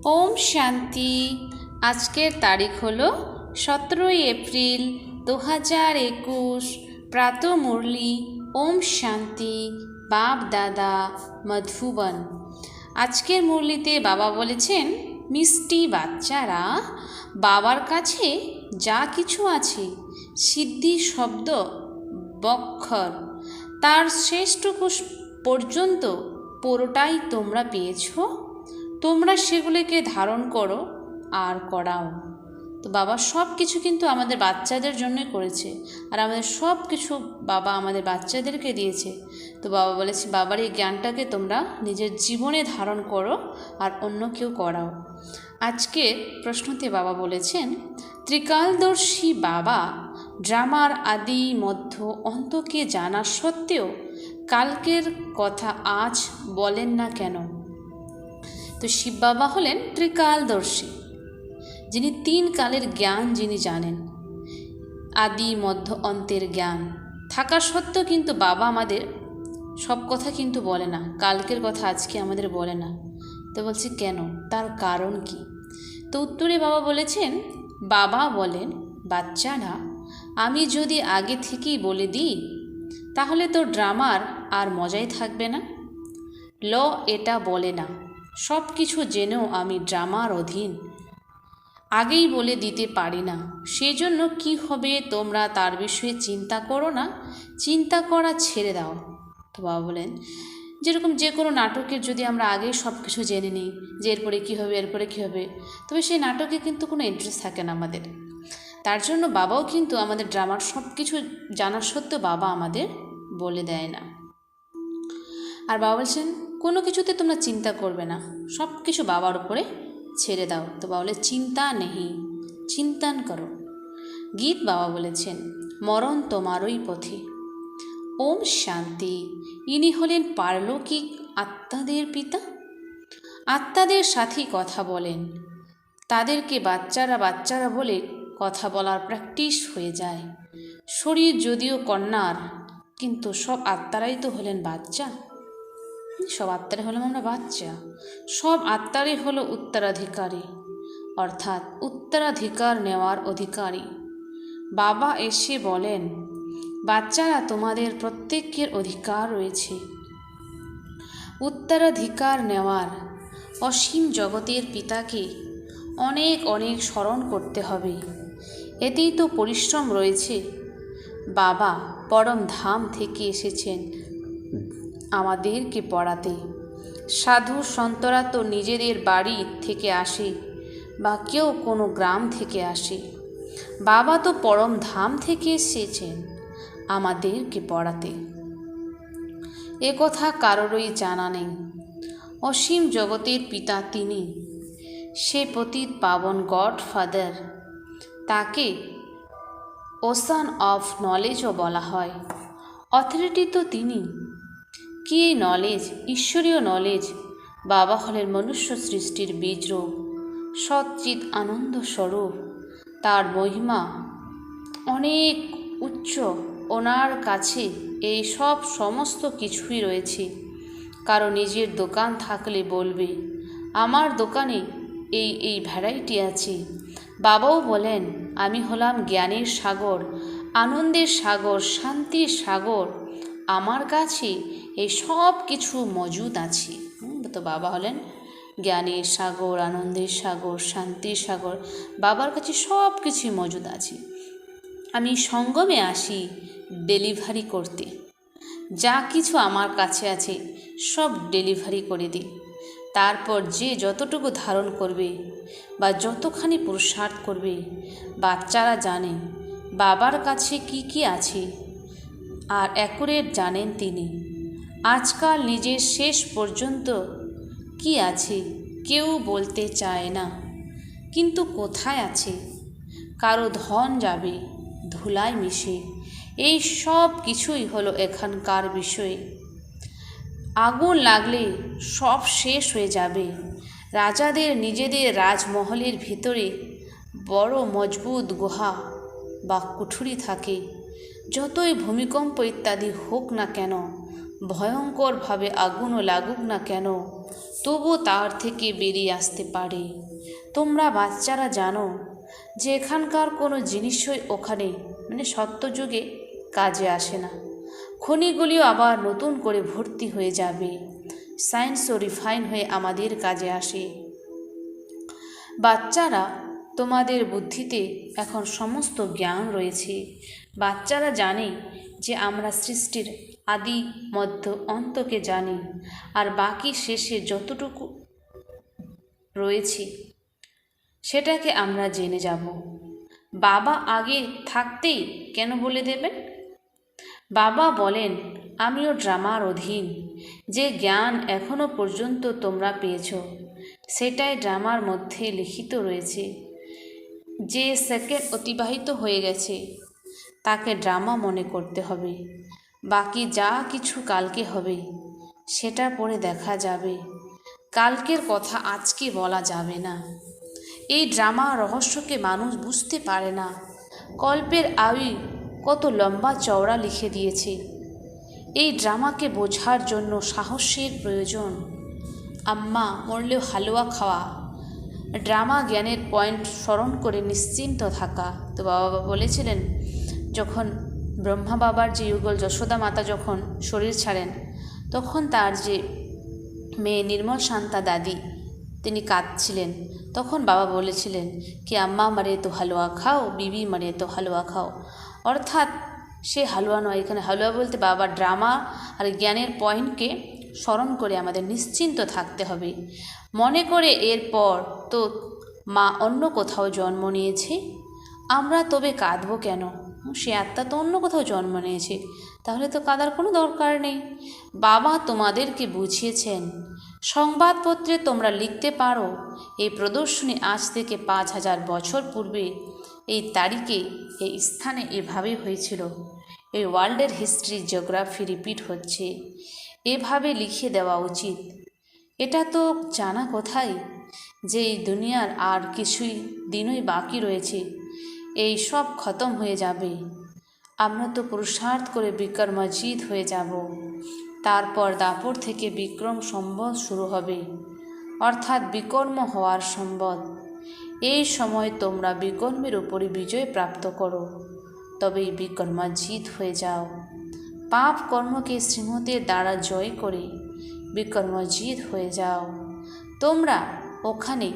ওম শান্তি। আজকের তারিখ হলো 17 এপ্রিল 2021। প্রাত মুরলি। ওম শান্তি। বাপ দাদা মধুবন। আজকের মুরলিতে বাবা বলেছেন, মিষ্টি বাচ্চারা, বাবার কাছে যা কিছু আছে, সিদ্ধি, শব্দ, বক্ষর, তার শেষটুকু পর্যন্ত পুরোটাই তোমরা পেয়েছ। তোমরা সেগুলিকে ধারণ করো আর করাও। তো বাবা সব কিছু কিন্তু আমাদের বাচ্চাদের জন্যই করেছে, আর আমাদের সব কিছু বাবা আমাদের বাচ্চাদেরকে দিয়েছে। তো বাবা বলেছে, বাবার এই জ্ঞানটাকে তোমরা নিজের জীবনে ধারণ করো আর অন্য কেউ করাও। আজকে প্রশ্নতে বাবা বলেছেন, ত্রিকালদর্শী বাবা ড্রামার আদি মধ্য অন্তকে জানা সত্ত্বেও কালকের কথা আজ বলেন না কেন? তো শিব বাবা হলেন ত্রিকালদর্শী, যিনি 3 কালের জ্ঞান যিনি জানেন, আদি মধ্য অন্তের জ্ঞান থাকা সত্ত্বেও কিন্তু বাবা আমাদের সব কথা কিন্তু বলে না, কালকের কথা আজকে আমাদের বলে না। তো বলছে কেন, তার কারণ কি? তো উত্তরে বাবা বলেছেন, বাবা বলেন, বাচ্চারা, আমি যদি আগে থেকেই বলে দিই তাহলে তো ড্রামার আর মজাই থাকবে না। ল এটা বলে না, সব কিছু জেনেও আমি ড্রামার অধীন, আগেই বলে দিতে পারি না। সেজন্য কি হবে তোমরা তার বিষয়ে চিন্তা করো না, চিন্তা করা ছেড়ে দাও। তো বাবা বলেন, যেরকম যে কোনো নাটকের যদি আমরা আগেই সব কিছু জেনে নিই যে এরপরে কী হবে, এরপরে কী হবে, তবে সেই নাটকে কিন্তু কোনো ইন্টারেস্ট থাকে না আমাদের। তার জন্য বাবাও কিন্তু আমাদের ড্রামার সব কিছু জানার সত্ত্বেও বাবা আমাদের বলে দেয় না। আর বাবা বলছেন, কোনো কিছুতে তোমরা চিন্তা করবে না, সব কিছু বাবার উপরে ছেড়ে দাও। তো বাবা বলে, চিন্তা নেই, চিন্তন করো। গীত বাবা বলেছেন, মরণ তোমারই পথে। ওম শান্তি। ইনি হলেন পারলৌকিক আত্মাদের পিতা। আত্মাদের সাথেই কথা বলেন, তাদেরকে বাচ্চারা বলে কথা বলার প্র্যাকটিস হয়ে যায়। শরীর যদিও কন্যার, কিন্তু সব আত্মারাই তো হলেন বাচ্চা। সব আত্মারে হলাম আমরা বাচ্চা, সব আত্মারই হলো উত্তরাধিকারী, অর্থাৎ উত্তরাধিকার নেওয়ার অধিকারী। বাবা এসে বলেন, বাচ্চারা, তোমাদের প্রত্যেকের অধিকার রয়েছে উত্তরাধিকার নেওয়ার। অসীম জগতের পিতাকে অনেক অনেক স্মরণ করতে হবে, এতেই তো পরিশ্রম রয়েছে। বাবা পরম ধাম থেকে এসেছেন আমাদেরকে পড়াতে। সাধু সন্তরা তো নিজেদের বাড়ি থেকে আসে বা কেউ কোনো গ্রাম থেকে আসে, বাবা তো পরম ধাম থেকে এসেছেন আমাদেরকে পড়াতে। এ কথা কারোরই জানা নেই। অসীম জগতের পিতা তিনি, সে পতিত পাবন গডফাদার, তাকে ওশান অফ নলেজও বলা হয়। অথরিটি তো তিনি। কি এই নলেজ? ঈশ্বরীয় নলেজ। বাবা হলেন মনুষ্য সৃষ্টির বীজরূপ, সচ্চিৎ আনন্দ স্বরূপ। তার মহিমা অনেক উচ্চ, ওনার কাছে এই সব সমস্ত কিছুই রয়েছে। কারো নিজের দোকান থাকলে বলবে, আমার দোকানে এই ভ্যারাইটি আছে। বাবাও বলেন, আমি হলাম জ্ঞানের সাগর, আনন্দের সাগর, শান্তির সাগর, আমার কাছে এই সব কিছু মজুদ আছে। তো বাবা হলেন জ্ঞানের সাগর, আনন্দের সাগর, শান্তির সাগর, বাবার কাছে সব কিছুই মজুদ আছে। আমি সঙ্গমে আসি ডেলিভারি করতে, যা কিছু আমার কাছে আছে সব ডেলিভারি করে দিই। তারপর যে যতটুকু ধারণ করবে বা যতখানি পুরুষার্থ করবে, বাচ্চারা জানে বাবার কাছে কি কি আছে, আর অ্যাকুরেট জানেন তিনি। আজকাল নিজের শেষ পর্যন্ত কি আছে কেউ বলতে চায় না, কিন্তু কোথায় আছে? কারো ধন যাবে ধুলায় মিশে, এই সব কিছুই হলো এখানকার বিষয়। আগুন লাগলে সব শেষ হয়ে যাবে। রাজাদের নিজেদের রাজমহলের ভিতরে বড় মজবুত গুহা বা কুঠুরি থাকে। যতই ভূমিকম্প ইত্যাদি হোক না কেন, ভয়ঙ্করভাবে আগুনও লাগুক না কেন, তবু তার থেকে বেরিয়ে আসতে পারে। তোমরা বাচ্চারা জানো যে এখানকার কোনো জিনিসই ওখানে সত্যযুগে কাজে আসে না। খনিগুলিও আবার নতুন করে ভর্তি হয়ে যাবে, সায়েন্সও রিফাইন হয়ে আমাদের কাজে আসে। বাচ্চারা, তোমাদের বুদ্ধিতে এখন সমস্ত জ্ঞান রয়েছে। বাচ্চারা জানে যে আমরা সৃষ্টির আদি মধ্য অন্তকে জানি, আর বাকি শেষে যতটুকু রয়েছে সেটাকে আমরা জেনে যাব। বাবা আগে থাকতেই কেন বলে দেবেন? বাবা বলেন, আমিও ড্রামার অধীন। যে জ্ঞান এখনো পর্যন্ত তোমরা পেয়েছ সেটাই ড্রামার মধ্যে লিখিত রয়েছে। যে সেকেন্ড অতিবাহিত হয়ে গেছে তাকে ড্রামা মনে করতে হবে। বাকি যা কিছু কালকে হবে সেটা পরে দেখা যাবে। কালকের কথা আজকে বলা যাবে না। এই ড্রামা রহস্যকে মানুষ বুঝতে পারে না। কল্পের আয়ু কত লম্বা চওড়া লিখে দিয়েছে। এই ড্রামাকে বোঝার জন্য সাহসের প্রয়োজন। আম্মা মরলেও হালুয়া খাওয়া, ড্রামা জ্ঞানের পয়েন্ট স্মরণ করে নিশ্চিন্ত থাকা। তো বাবা বলেছিলেন, যখন ব্রহ্মা বাবার যে যুগল যশোদা মাতা যখন শরীর ছাড়েন, তখন তার যে মেয়ে নির্মল শান্তা দাদি তিনি কাঁদছিলেন। তখন বাবা বলেছিলেন কি, আম্মা মারে তো হালুয়া খাও, বিবি মারে তো হালুয়া খাও। অর্থাৎ সে হালুয়া নয়, এখানে হালুয়া বলতে বাবা ড্রামা আর জ্ঞানের পয়েন্টকে স্মরণ করে আমাদের নিশ্চিন্ত থাকতে হবে। মনে করে এরপর তো মা অন্য কোথাও জন্ম নিয়েছে, আমরা তবে কাঁদবো কেন? সে আত্মা তো অন্য কোথাও জন্ম নিয়েছে, তাহলে তো কাঁদার কোনো দরকার নেই। বাবা তোমাদেরকে বুঝিয়েছেন। সংবাদপত্রে তোমরা লিখতে পারো, এই প্রদর্শনী আজ থেকে 5000 বছর পূর্বে এই তারিখে এই স্থানে এভাবে হয়েছিল। এই ওয়ার্ল্ডের হিস্ট্রি জিওগ্রাফি রিপিট হচ্ছে, এভাবে লিখে দেওয়া উচিত। এটা তো জানা কোথায় যে এই দুনিয়ার আর কিছুই দিনই বাকি রয়েছে, এই সব খতম হয়ে যাবে। আমরা তো পুরুষার্থ করে বিক্রমাজিত হয়ে যাব। তারপর দাপর থেকে বিক্রম সম্বৎ শুরু হবে, অর্থাৎ বিকর্ম হওয়ার সম্বৎ। এই সময় তোমরা বিকর্মের উপরে বিজয় প্রাপ্ত করো, তবেই বিকর্মাজিত হয়ে যাও। পাপ কর্মকে শ্রীমতের দ্বারা জয় করে বিকর্মজিত হয়ে যাও। তোমরা ওখানে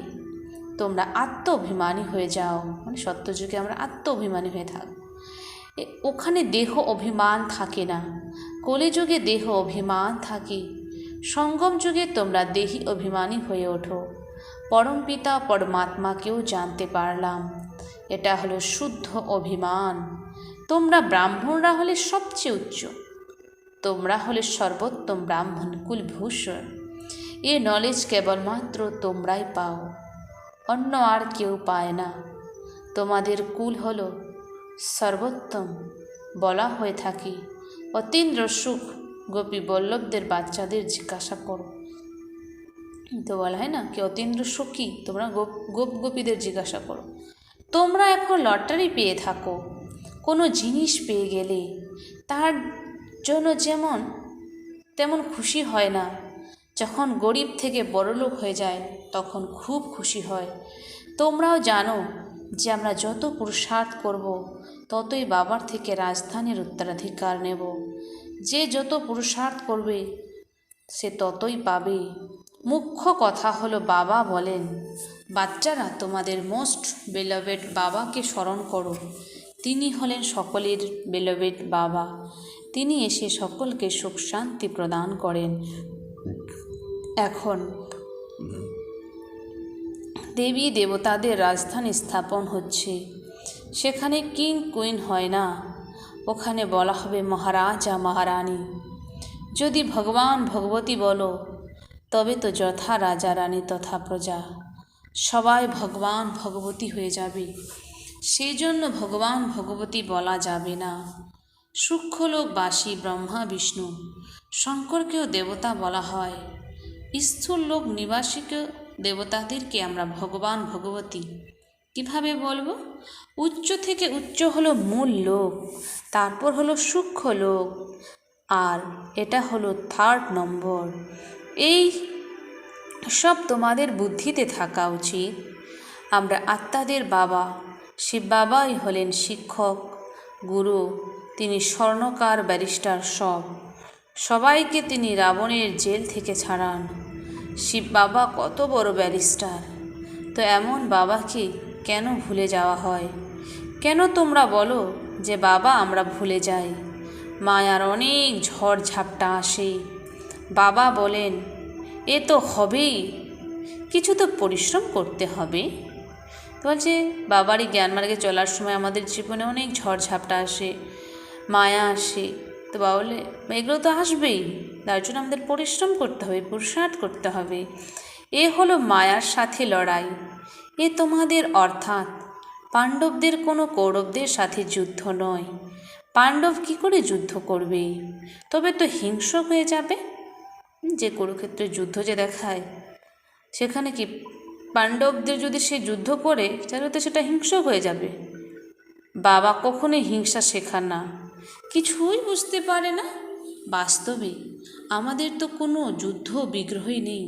আত্মঅভিমানী হয়ে যাও, সত্যযুগে আমরা আত্মঅভিমানী হয়ে থাক। ওখানে দেহ অভিমান থাকে না, কলিযুগে দেহ অভিমান থাকে। সঙ্গম যুগে তোমরা দেহি অভিমানী হয়ে ওঠো। পরমপিতা পরমাত্মাকেও জানতে পারলাম, এটা হলো শুদ্ধ অভিমান। তোমরা ব্রাহ্মণরা হলে সবচেয়ে উচ্চ, তোমরা হলে সর্বোত্তম ব্রাহ্মণ কুলভূষণ। এ নলেজ কেবলমাত্র তোমরাই পাও, অন্য আর কেউ পায় না। তোমাদের কুল হলো সর্বোত্তম বলা হয়ে থাকে। অতীন্দ্র সুখ গোপী বল্লভদের বাচ্চাদের জিজ্ঞাসা করো, তো বলা হয় না কি অতীন্দ্র সুখ কি, তোমরা গোপীদের জিজ্ঞাসা করো। তোমরা এখন লটারি পেয়ে থাকো, কোনো জিনিস পেয়ে গেলে তার জন্য তেমন খুশি হয় না। যখন গরিব থেকে বড়লোক হয়ে যায় তখন খুব খুশি হয়। তোমরাও জানো যে আমরা যত পুরুষার্থ করব ততই বাবার থেকে রাজধানীর উত্তরাধিকার নেব। যে যত পুরুষার্থ করবে সে ততই পাবে। মুখ্য কথা হলো বাবা বলেন, বাচ্চারা তোমাদের মোস্ট বেলভেড বাবাকে স্মরণ করো। তিনি হলেন সকলের বেলভেড বাবা। তিনি এসে সকলকে সুখ শান্তি প্রদান করেন। এখন দেবী দেবতাদের রাজধানী স্থাপন হচ্ছে, সেখানে কিং কুইন হয় না, ওখানে বলা হবে মহারাজা মহারানী। যদি ভগবান ভগবতী বলো তবে তো যথা রাজা রানী তথা প্রজা, সবাই ভগবান ভগবতী হয়ে যাবে। সেই জন্য ভগবান ভগবতী বলা যাবে না। সূক্ষ্মলোকবাসী ব্রহ্মা বিষ্ণু শঙ্করকেও দেবতা বলা হয়। স্থূল লোক নিবাসীকেও দেবতাদেরকে আমরা ভগবান ভগবতী কিভাবে বলবো? উচ্চ থেকে উচ্চ হলো মূল লোক, তারপর হলো সূক্ষ্ম লোক, আর এটা হলো 3rd নম্বর। এই সব তোমাদের বুদ্ধিতে থাকা উচিত। আমরা আত্মাদের বাবা, সে বাবাই হলেন শিক্ষক, গুরু, তিনি স্বর্ণকার, ব্যারিস্টার, সবাইকে তিনি রাবণের জেল থেকে ছাড়ান। শিব বাবা কত বড় ব্যারিস্টার, তো এমন বাবাকে কেন ভুলে যাওয়া হয়? কেন তোমরা বলো যে বাবা আমরা ভুলে যাই? মায়ার অনেক ঝড় ঝাপটা আসে, বাবা বলেন এ তো হবেই, কিছু তো পরিশ্রম করতে হবে। তো বলছে বাবারই জ্ঞান মার্গে চলার সময় আমাদের জীবনে অনেক ঝড় ঝাপটা আসে, মায়া আসে। তো বাবা বলে এগুলো তো আসবেই, তার জন্য আমাদের পরিশ্রম করতে হবে, পুরুষার্থ করতে হবে। এ হলো মায়ার সাথে লড়াই। এ তোমাদের অর্থাৎ পাণ্ডবদের কোনো কৌরবদের সাথে যুদ্ধ নয়। পাণ্ডব কি করে যুদ্ধ করবে? তবে তো হিংস্র হয়ে যাবে। যে কুরুক্ষেত্রের যুদ্ধ যে দেখায়, সেখানে কি পাণ্ডবদের যদি সে যুদ্ধ করে তাহলে তো সেটা হিংস্র হয়ে যাবে। বাবা কখনোই হিংসা শেখান না, কিছুই বুঝতে পারে না। বাস্তবে আমাদের তো কোনো যুদ্ধ বিগ্রহই নেই।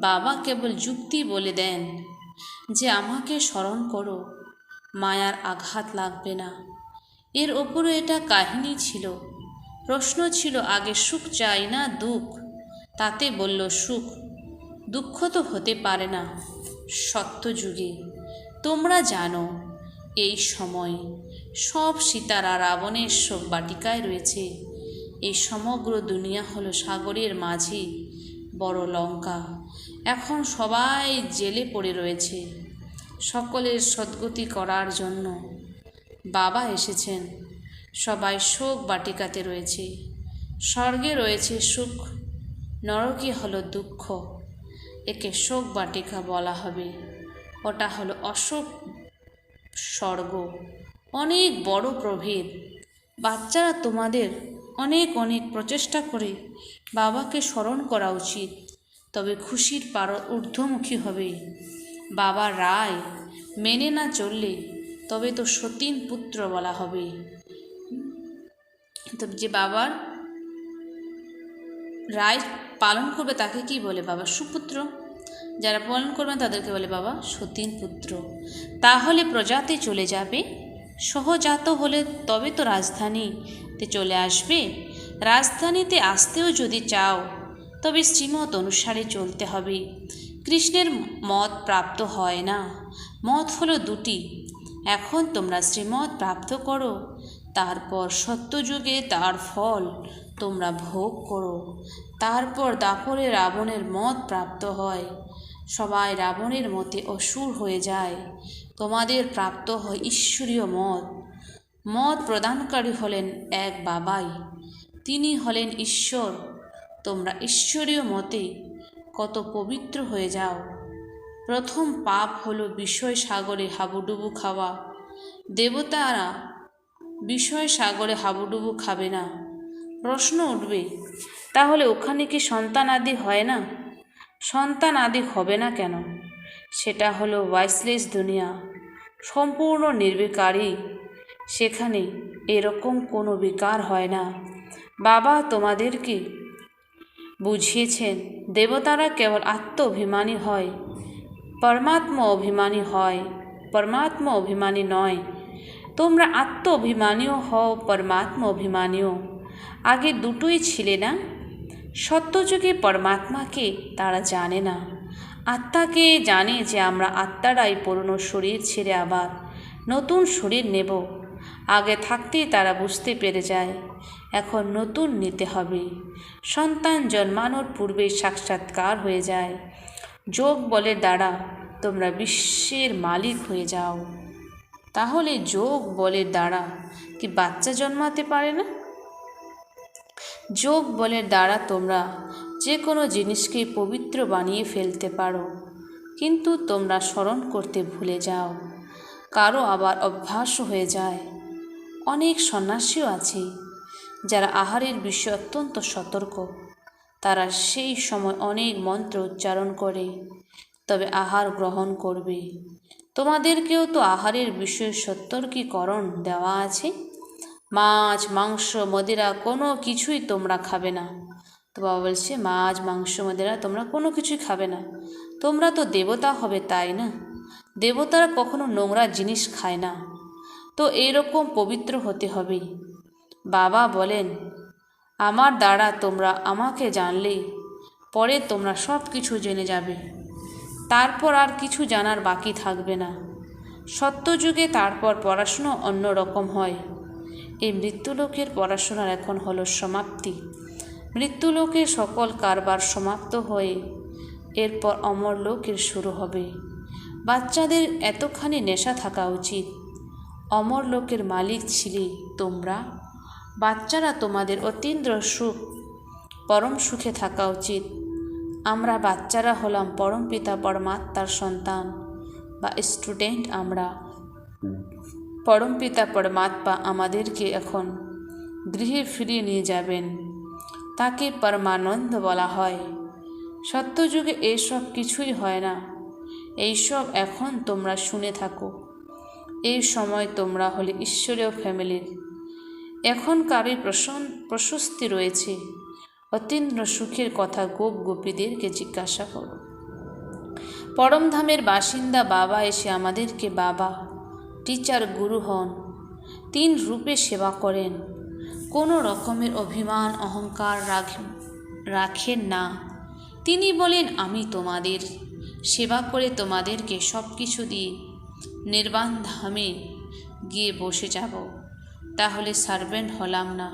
বাবা কেবল যুক্তি বলে দেন যে আমাকে স্মরণ করো, মায়ার আঘাত লাগবে না। এর ওপরও এটা কাহিনী ছিল। প্রশ্ন ছিল আগে সুখ চাই না দুঃখ? তাতে বলল সুখ, দুঃখ তো হতে পারে না সত্যযুগে। তোমরা জানো এই সময় সব সীতারা রাবণের শোক বাটিকায় রয়েছে। এই সমগ্র দুনিয়া হলো সাগরের মাঝে বড় লঙ্কা। এখন সবাই জেলে পড়ে রয়েছে। সকলের সদ্গতি করার জন্য বাবা এসেছেন। সবাই শোক বাটিকাতে রয়েছে। স্বর্গে রয়েছে সুখ, নরকে হলো দুঃখ। একে শোক বাটিকা বলা হবে। ওটা হলো অশোক স্বর্গ। অনেক বড় প্রভেদ। বাচ্চারা তোমাদের অনেক অনেক প্রচেষ্টা করে বাবাকে স্মরণ করা উচিত, তবে খুশির ঊর্ধ্বমুখী হবে। বাবার রায় মেনে না চললে তবে তো সতীন পুত্র বলা হবে। তো যে বাবার রায় পালন করবে তাকে কি বলে? বাবা সুপুত্র। যারা পালন করবেন তাদেরকে বলে বাবা সতীন পুত্র। তাহলে প্রজাতে চলে যাবে। সহজাত হলে তবে তো রাজধানীতে চলে আসবে। রাজধানীতে আসতেও যদি চাও তবে শ্রীমত অনুসারে চলতে হবে। কৃষ্ণের মত প্রাপ্ত হয় না। মত হলো দুটি। এখন তোমরা শ্রীমত প্রাপ্ত করো, তারপর সত্যযুগে তার ফল তোমরা ভোগ করো। তারপর দাপরে রাবণের মত প্রাপ্ত হয়। সবাই রাবণের মতে অসুর হয়ে যায়। তোমাদের প্রাপ্ত হয় ঈশ্বরীয় মত। মত প্রদানকারী হলেন এক বাবাই, তিনি হলেন ঈশ্বর। তোমরা ঈশ্বরীয় মতে কত পবিত্র হয়ে যাও। প্রথম পাপ হলো বিষয় সাগরে হাবুডুবু খাওয়া। দেবতারা বিষয় সাগরে হাবুডুবু খাবে না। প্রশ্ন উঠবে, তাহলে ওখানে কি সন্তান আদি হয় না? সন্তান আদি হবে না কেন? সেটা হলো ওয়াইসলেস দুনিয়া, সম্পূর্ণ নির্বিকারী। সেখানে এরকম কোনো বিকার হয় না। বাবা তোমাদেরকে বুঝিয়েছেন দেবতারা কেবল আত্ম অভিমানী হয়, পরমাত্মা অভিমানী হয়, পরমাত্মা অভিমানী নয়। তোমরা আত্ম অভিমানীও হও, পরমাত্মা অভিমানীও। আগে দুটোই ছিলে না। সত্যযুগে পরমাত্মাকে তারা জানে না, আত্মাকে জানে যে আমরা আত্মারাই পুরনো শরীর ছেড়ে আবার নতুন শরীর নেব। আগে থাকতেই তারা বুঝতে পেরে যায় এখন নতুন নিতে হবে। সন্তান জন্মানোর পূর্বে সাক্ষাৎকার হয়ে যায়। যোগ বলের দ্বারা তোমরা বিশ্বের মালিক হয়ে যাও। তাহলে যোগ বলের দ্বারা কি বাচ্চা জন্মাতে পারে না? যোগ বলের দ্বারা তোমরা যে কোনো জিনিসকে পবিত্র বানিয়ে ফেলতে পারো, কিন্তু তোমরা স্মরণ করতে ভুলে যাও। কারো আবার অভ্যাস হয়ে যায়। অনেক সন্ন্যাসীও আছে যারা আহারের বিষয়ে অত্যন্ত সতর্ক। তারা সেই সময় অনেক মন্ত্র উচ্চারণ করে তবে আহার গ্রহণ করবে। তোমাদেরকেও তো আহারের বিষয়ে সতর্কীকরণ দেওয়া আছে। মাছ মাংস মদিরা কোনো কিছুই তোমরা খাবে না। তো বাবা বলছে মাছ মাংস মদিরা তোমরা কোনো কিছুই খাবে না, তোমরা তো দেবতা হবে, তাই না? দেবতারা কখনো নোংরা জিনিস খায় না, তো এইরকম পবিত্র হতে হবে। বাবা বলেন আমার দ্বারা তোমরা আমাকে জানলে পরে তোমরা সব কিছু জেনে যাবে, তারপর আর কিছু জানার বাকি থাকবে না। সত্যযুগে তারপর পড়াশুনো অন্যরকম হয়। এই মৃত্যুলোকের পড়াশোনার এখন হলো সমাপ্তি। মৃত্যুলোকে সকল কারবার সমাপ্ত হয়ে এরপর অমরলোকের শুরু হবে। বাচ্চাদের এতখানি নেশা থাকা উচিত, অমরলোকের মালিক ছিলে তোমরা। বাচ্চারা তোমাদের অতীন্দ্র সুখ, পরম সুখে থাকা উচিত। আমরা বাচ্চারা হলাম পরমপিতা পরমাত্মার সন্তান বা স্টুডেন্ট। আমরা পরমপিতা পরমাত্মা আমাদেরকে এখন গৃহে ফিরিয়ে নিয়ে যাবেন, তাকে পরমানন্দ বলা হয়। সত্যযুগে এসব কিছুই হয় না, এইসব এখন তোমরা শুনে থাকো। এই সময় তোমরা হলে ঈশ্বরীয় ফ্যামিলির। এখনকারই প্রশস্তি রয়েছে, অতীন্দ্র সুখের কথা গোপ গোপীদেরকে জিজ্ঞাসা করো। পরমধামের বাসিন্দা বাবা এসে আমাদেরকে বাবা, টিচার, গুরু হন। 3 রূপে সেবা করেন, কোনো রকমের অভিমান অহংকার রাখেন না। তিনি বলেন আমি তোমাদের সেবা করে তোমাদেরকে সব কিছু দিয়ে নির্বাণ ধামে গিয়ে বসে যাব, তাহলে সার্ভেন্ট হলাম না?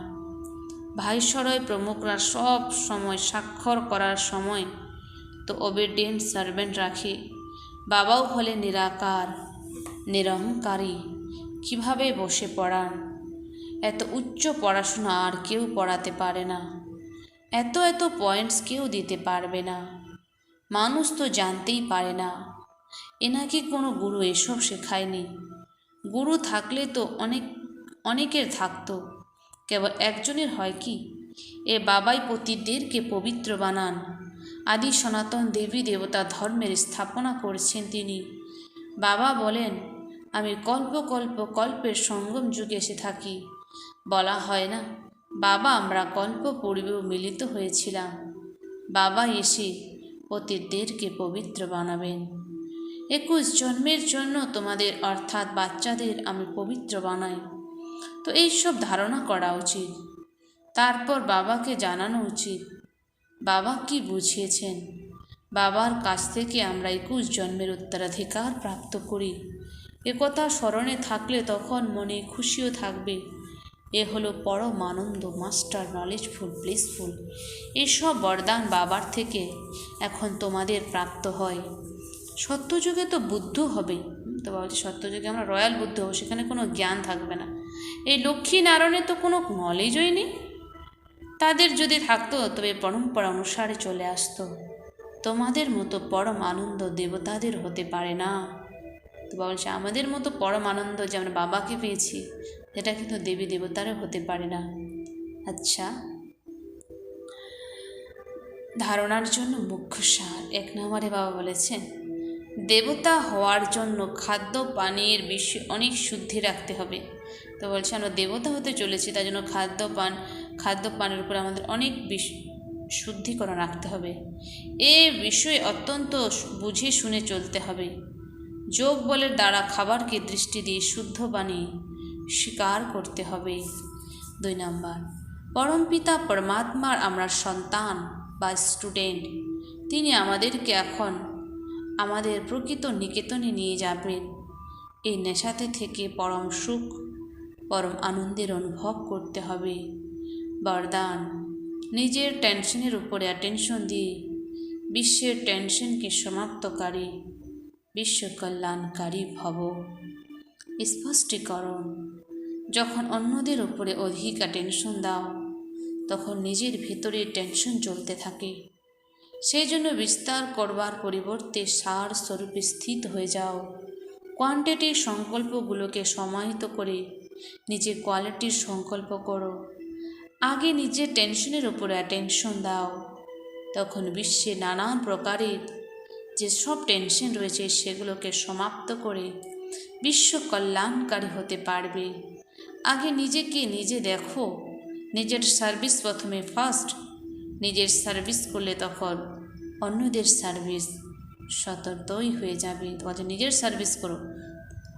ভাইসরয় প্রমুখরা সব সময় স্বাক্ষর করার সময় তো ওবিডিয়েন্ট সার্ভেন্ট রাখে। বাবাও হলে নিরাকার নিরহংকারী, কিভাবে বসে পড়ান? এত উচ্চ পড়াশোনা আর কেউ পড়াতে পারে না, এত এত পয়েন্টস কেউ দিতে পারবে না, মানুষ তো জানতেই পারে না। এনাকে কোনো গুরু এসব শেখায়নি। গুরু থাকলে তো অনেকের থাকতো, কেবল একজনের হয় কি? এ বাবাই পতিদেরকে পবিত্র বানান। আদি সনাতন দেবী দেবতা ধর্মের স্থাপনা করছেন তিনি। বাবা বলেন আমি কল্পের সঙ্গম যুগে এসে থাকি। বলা হয় না বাবা আমরা কল্প পূর্বেও মিলিত হয়েছিলাম। বাবা এসে পতিদেরকে পবিত্র বানাবেন। 21 জন্মের জন্য তোমাদের অর্থাৎ বাচ্চাদের আমি পবিত্র বানাই। তো এইসব ধারণা করা উচিত, তারপর বাবাকে জানানো উচিত বাবা কি বুঝিয়েছেন। বাবার কাছ থেকে আমরা 21 জন্মের উত্তরাধিকার প্রাপ্ত করি। একথা স্মরণে থাকলে তখন মনে খুশিও থাকবে। এ হলো পরম আনন্দ, মাস্টার, নলেজফুল, ব্লিসফুল। এসব বরদান বাবার থেকে এখন তোমাদের প্রাপ্ত হয়। সত্যযুগে তো বুদ্ধ হবে, তো বলছি সত্যযুগে আমরা রয়্যাল বুদ্ধ হব, সেখানে কোনো জ্ঞান থাকবে না। এই লক্ষ্মী নারায়ণের তো কোনো নলেজই নেই, তাদের যদি থাকতো তবে পরম্পরা অনুসারে চলে আসতো। তোমাদের মতো পরম আনন্দ দেবতাদের হতে পারে না। তো বলছে আমাদের মতো পরম আনন্দ যে আমরা বাবাকে পেয়েছি, এটা কিন্তু দেবী দেবতারও হতে পারে না। আচ্ছা, ধারণার জন্য মুখ্য সার 1 নম্বরে বাবা বলেছেন দেবতা হওয়ার জন্য খাদ্য পানীয়ের বিষয়ে অনেক শুদ্ধি রাখতে হবে। তো বলছে আমরা দেবতা হতে চলেছি, তার জন্য খাদ্য পানের উপরে আমাদের অনেক শুদ্ধিকরণ রাখতে হবে। এ বিষয়ে অত্যন্ত বুঝে শুনে চলতে হবে। যোগ বলের দ্বারা খাবারকে দৃষ্টি দিয়ে শুদ্ধ বানিয়ে স্বীকার করতে হবে। 2 নম্বর, পরমপিতা পরমাত্মার আমরা সন্তান বা স্টুডেন্ট। তিনি আমাদেরকে এখন আমাদের প্রকৃত নিকেতনে নিয়ে যাবেন। এই নেশাতে থেকে পরম সুখ, পরম আনন্দের অনুভব করতে হবে। বরদান, নিজের টেনশনের উপরে অ্যাটেনশন দিয়ে বিশ্বের টেনশনকে সমাপ্তকারী, বিশ্ব কল্যাণকারী ভব। স্পষ্টীকরণ, যখন অন্যদের উপরে অধিক অ্যাটেনশন দাও তখন নিজের ভিতরে টেনশন চলতে থাকে। সেই জন্য বিস্তার করবার পরিবর্তে সার স্বরূপে স্থিত হয়ে যাও। কোয়ান্টিটির সংকল্পগুলোকে সমাহিত করে নিজের কোয়ালিটির সংকল্প করো। আগে নিজের টেনশনের উপরে অ্যাটেনশন দাও, তখন বিশ্বে নানান প্রকারের যে সব টেনশন রয়েছে সেগুলোকে সমাপ্ত করে বিশ্ব কল্যাণকারী হতে পারবে। আগে নিজেকে নিজে দেখো, নিজের সার্ভিস প্রথমে ফার্স্ট। নিজের সার্ভিস করলে তখন অন্যদের সার্ভিস সততই হয়ে যাবে। তোমাদের নিজের সার্ভিস করো,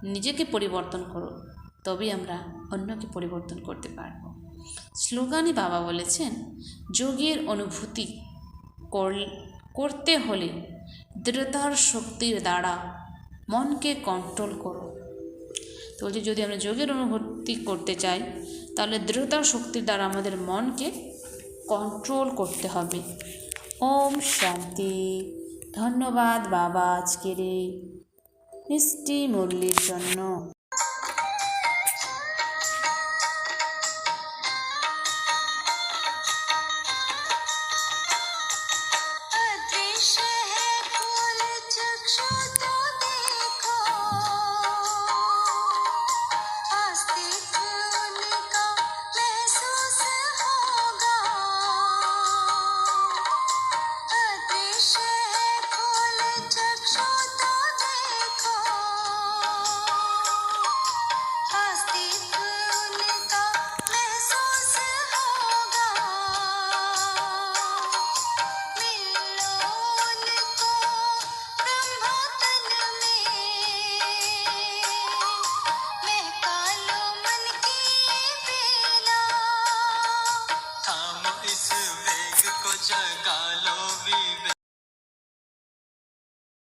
নিজেকে পরিবর্তন করো, তবেই আমরা অন্যকে পরিবর্তন করতে পারবো। স্লোগানে বাবা বলেছেন, যোগের অনুভূতি করতে হলে দৃঢ়তার শক্তির দ্বারা মনকে কন্ট্রোল করো। তো বলছি, যদি আমরা যোগের অনুভূতি করতে চাই তাহলে দৃঢ়তার শক্তির দ্বারা আমাদের মনকে কন্ট্রোল করতে হবে। ওম শান্তি। ধন্যবাদ বাবা আজকের এই মিষ্টি মুরলির জন্য। अदृश्य है फूल चक्षु